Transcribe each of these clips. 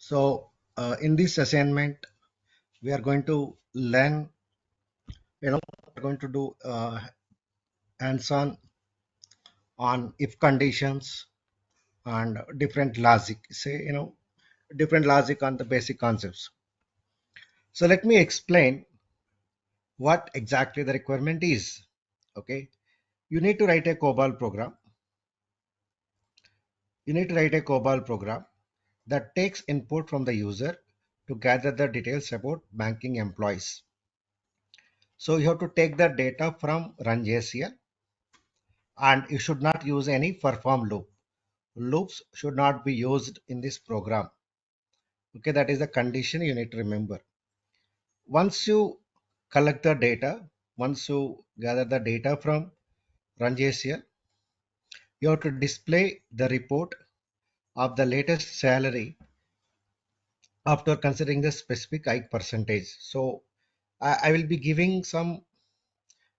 So in this assignment, we are going to learn, we're going to do hands-on on if conditions and different logic, different logic on the basic concepts. So let me explain what exactly the requirement is. Okay, you need to write a COBOL program. You need to write a COBOL program that takes input from the user to gather the details about banking employees. So you have to take the data from run.jcl, and you should not use any perform loop. Loops should not be used in this program. Okay, that is the condition you need to remember. Once you collect the data, once you gather the data from run.jcl, you have to display the report of the latest salary after considering the specific hike percentage. So I will be giving some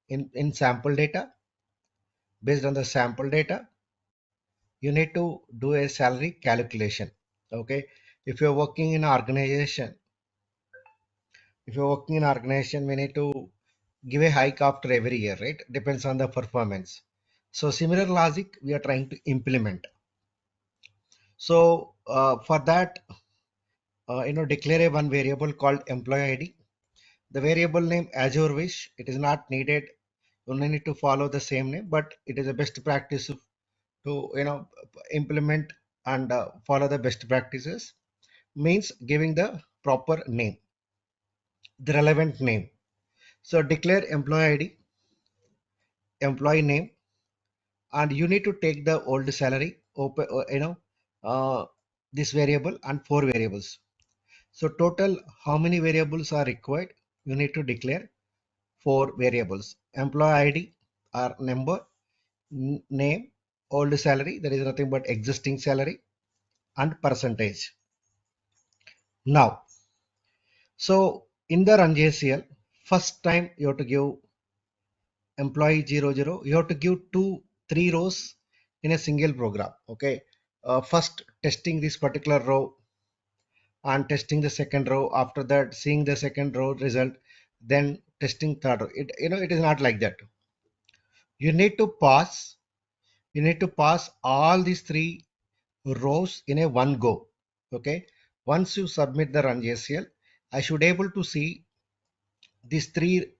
in sample data. Based on the sample data, you need to do a salary calculation. Okay, if you're working in an organization, we need to give a hike after every year, right? Depends on the performance. So similar logic we are trying to implement. So for that, declare a one variable called employee ID. The variable name as your wish. It is not needed. You only need to follow the same name, but it is a best practice to implement and follow the best practices. Means giving the proper name, the relevant name. So declare employee ID, employee name, and you need to take the old salary, open, this variable and four variables. So total, how many variables are required? You need to declare four variables: employee ID or number, name, old salary, that is nothing but existing salary, and percentage. Now, so in the run.jcl, first time you have to give employee 00, you have to give three rows in a single program. Okay, first testing this particular row and testing the second row, after that seeing the second row result, then testing third row. It is not like that. You need to pass all these three rows in a one go. Okay, once you submit the run.jcl, I should able to see these three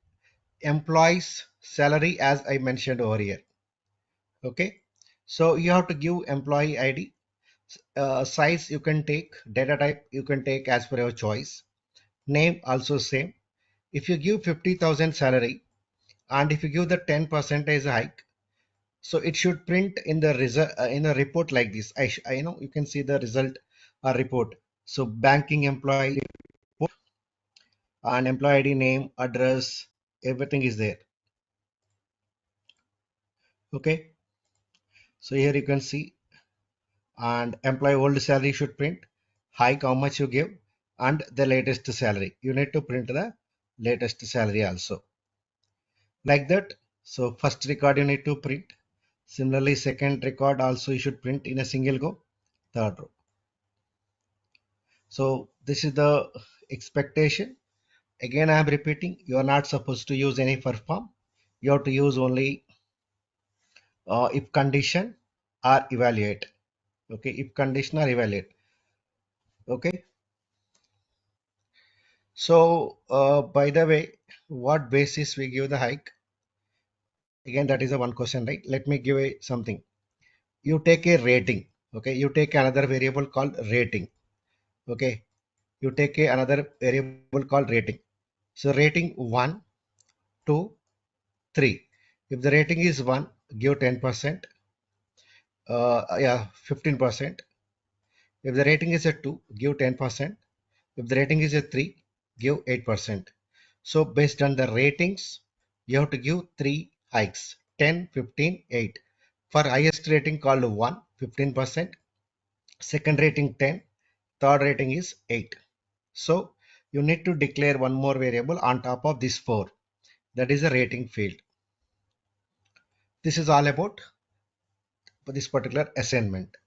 employees salary as I mentioned over here. Okay, so you have to give employee ID, size you can take, data type you can take as per your choice, name also same. If you give 50,000 salary and if you give the 10% hike, so it should print in the result in a report like this. I know you can see the result report. So banking employee report and employee ID, name, address, everything is there. Okay, so here you can see, and employee old salary should print, hike how much you give, and the latest salary. You need to print the latest salary also like that. So first record you need to print. Similarly, second record also you should print in a single go, third row. So this is the expectation. Again, I am repeating, you are not supposed to use any perform. You have to use only if condition or evaluate. Okay, if condition or evaluate. Okay. So by the way, what basis we give the hike? Again, that is a one question, right? Let me give a something. You take a rating. Okay, you take another variable called rating. Okay, you take another variable called rating. So rating 1, 2, 3. If the rating is 1, give 10%. Yeah, 15%. If the rating is a 2, give 10%. If the rating is a 3, give 8%. So based on the ratings, you have to give 3 hikes: 10, 15, 8. For highest rating called 1, 15%. Second rating 10. Third rating is 8. So you need to declare one more variable on top of this 4. That is a rating field. This is all about this particular assignment.